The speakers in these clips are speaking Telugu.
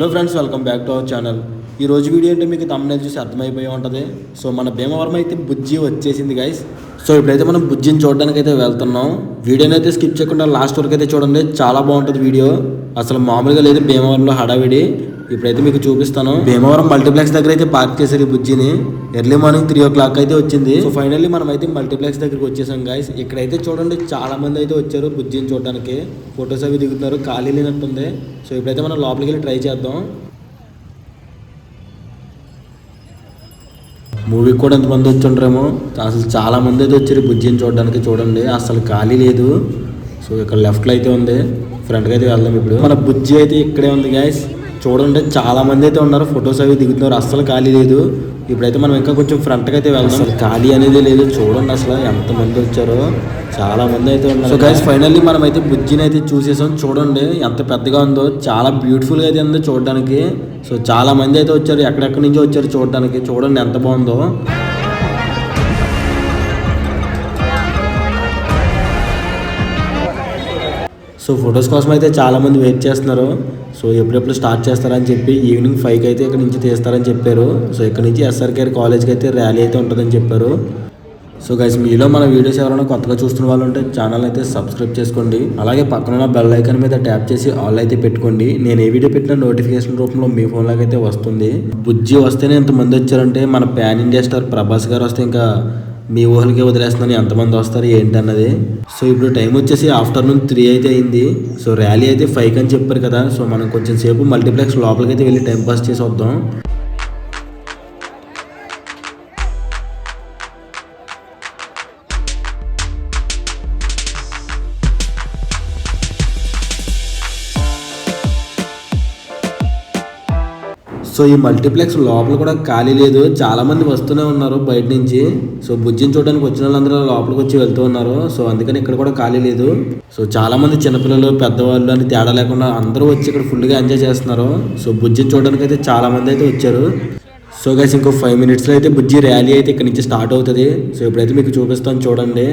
Hello friends, welcome back to our channel. ఈ రోజు వీడియో అంటే మీకు thumbnail చూసి అర్థమైపోయి ఉంటుంది. సో మన భీమవరం అయితే బుజ్జి వచ్చేసింది గైస్. సో ఇప్పుడైతే మనం బుజ్జిని చూడడానికి అయితే వెళ్తున్నాం. వీడియోని అయితే స్కిప్ చేయకుండా లాస్ట్ వరకు అయితే చూడండి, చాలా బాగుంటుంది వీడియో. అసలు మామూలుగా లేదు భీమవరంలో హడావిడి. ఇప్పుడైతే మీకు చూపిస్తాను. భీమవరం మల్టీప్లెక్స్ దగ్గర అయితే పార్క్ చేశారు ఈ బుజ్జిని. ఎర్లీ మార్నింగ్ 3 o'clock అయితే వచ్చింది. సో ఫైనల్లీ మనం అయితే మల్టీప్లెక్స్ దగ్గరికి వచ్చేసాం గైస్. ఇక్కడైతే చూడండి చాలా మంది అయితే వచ్చారు బుజ్జిని చూడడానికి. ఫొటోస్ అవి దిగుతున్నారు, ఖాళీ లేనట్టుంది. సో ఇప్పుడైతే మనం లోపలికి వెళ్ళి ట్రై చేద్దాం. మూవీకి కూడా ఎంతమంది వచ్చి ఉంటారేమో. అసలు చాలా మంది అయితే వచ్చారు బుజ్జిని చూడడానికి. చూడండి అసలు ఖాళీ లేదు. సో ఇక్కడ లెఫ్ట్లో అయితే ఉంది, ఫ్రంట్కి అయితే వెళ్దాం. ఇప్పుడు మన బుజ్జి అయితే ఇక్కడే ఉంది గైస్. చూడండి చాలా మంది అయితే ఉన్నారు, ఫొటోస్ అవి దిగుతున్నారు, అస్సలు ఖాళీ లేదు. ఇప్పుడైతే మనం ఇంకా కొంచెం ఫ్రంట్కి అయితే వెళ్దాం. అసలు ఖాళీ అనేది లేదు. చూడండి అసలు ఎంతమంది వచ్చారో, చాలా మంది అయితే ఉన్నారు. సో గైస్ ఫైనల్లీ మనం అయితే బుజ్జిని అయితే చూసేసాం. చూడండి ఎంత పెద్దగా ఉందో, చాలా బ్యూటిఫుల్గా అయితే ఉందో చూడడానికి. సో చాలా మంది అయితే వచ్చారు, ఎక్కడెక్కడి నుంచో వచ్చారు చూడడానికి. చూడండి ఎంత బాగుందో. సో ఫొటోస్ కోసం అయితే చాలామంది వెయిట్ చేస్తున్నారు. సో ఎప్పుడెప్పుడు స్టార్ట్ చేస్తారని చెప్పి ఈవినింగ్ 5కి అయితే ఇక్కడ నుంచి తీస్తారని చెప్పారు. సో ఇక్కడ నుంచి ఎస్ఆర్కేఆర్ కాలేజ్కి అయితే ర్యాలీ అయితే ఉంటుందని చెప్పారు. సో గైస్ మీలో మన వీడియోస్ ఎవరైనా కొత్తగా చూస్తున్న వాళ్ళు ఉంటే ఛానల్ అయితే సబ్స్క్రైబ్ చేసుకోండి. అలాగే పక్కన ఉన్న బెల్ ఐకాన్ మీద ట్యాప్ చేసి ఆల్ అయితే పెట్టుకోండి. నేను ఏ వీడియో పెట్టినా నోటిఫికేషన్ రూపంలో మీ ఫోన్లోకి అయితే వస్తుంది. బుజ్జి వస్తేనే ఎంతమంది వచ్చారంటే, మన పాన్ ఇండియా స్టార్ ప్రభాస్ గారు వస్తే ఇంకా మీ ఊహలకే వదిలేస్తున్నాను ఎంతమంది వస్తారు ఏంటి అన్నది. సో ఇప్పుడు టైం వచ్చేసి ఆఫ్టర్నూన్ 3 అయితే అయింది. సో ర్యాలీ అయితే 5 అని చెప్పారు కదా. సో మనం కొంచెం సేపు మల్టీప్లెక్స్ లోపలికి అయితే వెళ్ళి టైం పాస్ చేసి వద్దాం. సో ఈ మల్టీప్లెక్స్ లోపల కూడా ఖాళీ లేదు, చాలా మంది వస్తూనే ఉన్నారు బయట నుంచి. సో బుజ్జిని చూడడానికి వచ్చిన వాళ్ళందరూ లోపలికి వచ్చి వెళ్తూ ఉన్నారు. సో అందుకని ఇక్కడ కూడా ఖాళీ లేదు. సో చాలా మంది చిన్నపిల్లలు, పెద్దవాళ్ళు అని తేడా లేకుండా అందరూ వచ్చి ఇక్కడ ఫుల్గా ఎంజాయ్ చేస్తున్నారు. సో బుజ్జిని చూడడానికి అయితే చాలా మంది అయితే వచ్చారు. సో గైస్ ఇంకో 5 minutesలో అయితే బుజ్జి ర్యాలీ అయితే ఇక్కడ నుంచి స్టార్ట్ అవుతుంది. సో ఇప్పుడైతే మీకు చూపిస్తాను చూడండి.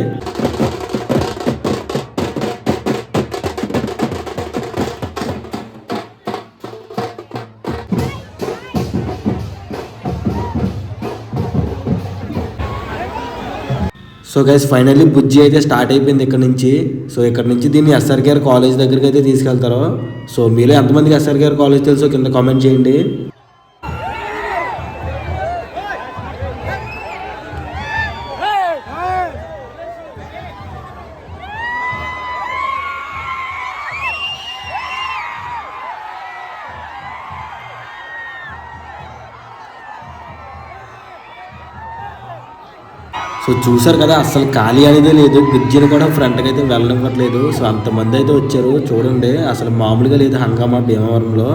సో గైస్ ఫైనల్లీ బుజ్జి అయితే స్టార్ట్ అయిపోయింది ఇక్కడ నుంచి. సో ఇక్కడ నుంచి దీన్ని ఎస్ఆర్కేఆర్ కాలేజ్ దగ్గరికి అయితే తీసుకెళ్తారు. సో మీలో ఎంతమందికి ఎస్ఆర్కేఆర్ కాలేజ్ తెలుసో కింద కామెంట్ చేయండి. సో చూసారు కదా అసలు ఖాళీ అనేది లేదు. బుజ్జిని కూడా ఫ్రంట్కి అయితే వెళ్ళనివ్వట్లేదు. సో అంతమంది అయితే వచ్చారు చూడండి, అసలు మామూలుగా లేదు హంగామా భీమవరంలో.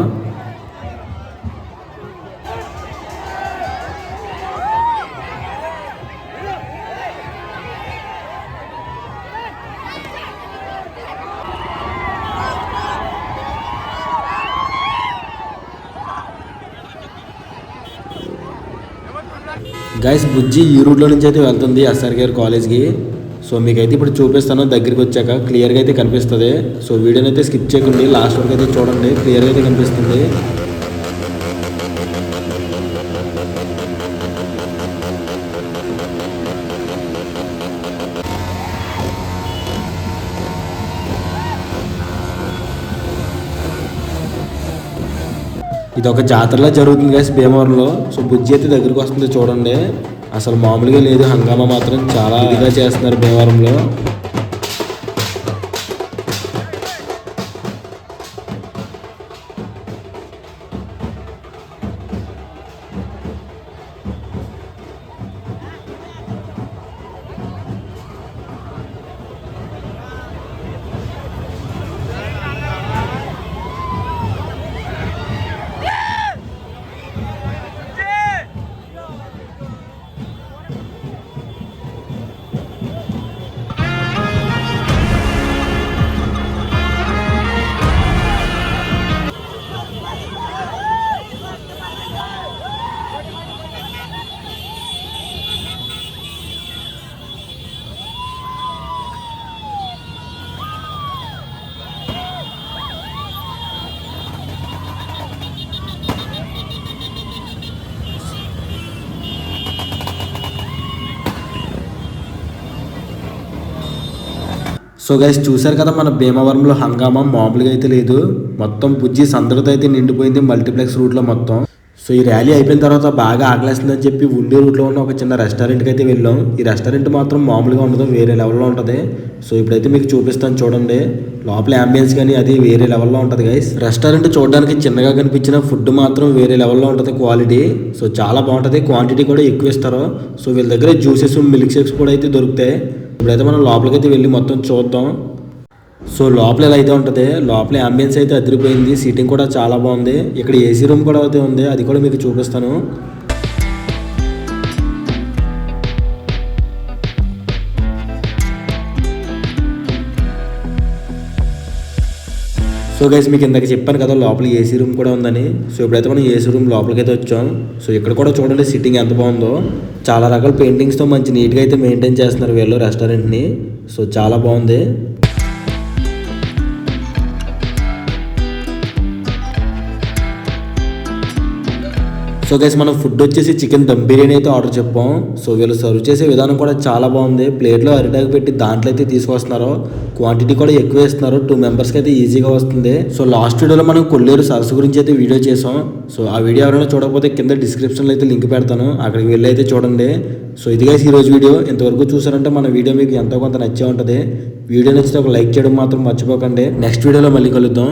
గైస్ బుజ్జి ఈ రూట్లో నుంచి అయితే వెళ్తుంది ఎస్ఆర్కేఆర్ కాలేజ్కి. సో మీకైతే ఇప్పుడు చూపిస్తాను దగ్గరికి వచ్చాక, క్లియర్గా అయితే కనిపిస్తుంది. సో వీడియోని అయితే స్కిప్ చేయకండి, లాస్ట్ వరకు అయితే చూడండి, క్లియర్గా అయితే కనిపిస్తుంది. ఇది ఒక జాతరలా జరుగుతుంది గైస్ భీమవరంలో. సో బుజ్జి అయితే దగ్గరికి వస్తుంది చూడండి, అసలు మామూలుగా లేదు. హంగామా మాత్రం చాలా ఇదిగా చేస్తున్నారు భీమవరంలో. సో గైస్ చూసారు కదా మన భీమవరంలో హంగామా మామూలుగా అయితే లేదు. మొత్తం బుజ్జి సందడితో అయితే నిండిపోయింది మల్టీప్లెక్స్ రూట్లో మొత్తం. సో ఈ ర్యాలీ అయిపోయిన తర్వాత బాగా ఆకలేస్తుందని చెప్పి ఉండి రూట్లో ఉన్న ఒక చిన్న రెస్టారెంట్కి అయితే వెళ్ళాం. ఈ రెస్టారెంట్ మాత్రం మామూలుగా ఉండదు, వేరే లెవెల్లో ఉంటుంది. సో ఇప్పుడైతే మీకు చూపిస్తాను చూడండి. లోపల అంబియన్స్ కానీ అది వేరే లెవెల్లో ఉంటుంది గైస్. రెస్టారెంట్ చూడడానికి చిన్నగా కనిపించిన ఫుడ్ మాత్రం వేరే లెవెల్లో ఉంటుంది క్వాలిటీ. సో చాలా బాగుంటుంది, క్వాంటిటీ కూడా ఎక్కువ ఇస్తారు. సో వీళ్ళ దగ్గర జ్యూసెస్ మిల్క్ షేక్స్ కూడా అయితే దొరుకుతాయి. ఇప్పుడైతే మనం లోపలికి అయితే వెళ్ళి మొత్తం చూద్దాం. సో లోపల ఎలా అయితే ఉంటుంది, లోపల అంబియన్స్ అయితే అదిరిపోయింది, సీటింగ్ కూడా చాలా బాగుంది. ఇక్కడ ఏసీ రూమ్ కూడా అయితే ఉంది, అది కూడా మీకు చూపిస్తాను. సో గైస్ మీకు ఇందాక చెప్పాను కదా లోపల ఏసీ రూమ్ కూడా ఉందని. సో ఇప్పుడైతే మనం ఏసీ రూమ్ లోపలికి అయితే వచ్చాం. సో ఇక్కడ కూడా చూడండి సిట్టింగ్ ఎంత బాగుందో. చాలా రకాల పెయింటింగ్స్తో మంచి నీట్గా అయితే మెయింటైన్ చేస్తున్నారు వీళ్ళు రెస్టారెంట్ని. సో చాలా బాగుంది. సో గైస్ మనం ఫుడ్ వచ్చేసి చికెన్ దమ్ బిర్యానీ అయితే ఆర్డర్ చెప్పాం. సో వీళ్ళు సర్వ్ చేసే విధానం కూడా చాలా బాగుంది. ప్లేట్లో అరిటాకు పెట్టి దాంట్లో అయితే తీసుకొస్తున్నారు. క్వాంటిటీ కూడా ఎక్కువ ఇస్తున్నారు, 2 మెంబర్స్కి అయితే ఈజీగా వస్తుంది. సో లాస్ట్ వీడియోలో మనం కొల్లేరు సరస్సు గురించి అయితే వీడియో చేసాం. సో ఆ వీడియో ఎవరైనా చూడకపోతే కింద డిస్క్రిప్షన్లో అయితే లింక్ పెడతాను, అక్కడికి వెళ్ళి అయితే చూడండి. సో ఇది గైస్ ఈరోజు వీడియో. ఇంతవరకు చూసారంటే మన వీడియో మీకు ఎంతో కొంత నచ్చే ఉంటుంది. వీడియో నచ్చితే ఒక లైక్ చేయడం మాత్రం మర్చిపోకండి. నెక్స్ట్ వీడియోలో మళ్ళీ కలుద్దాం.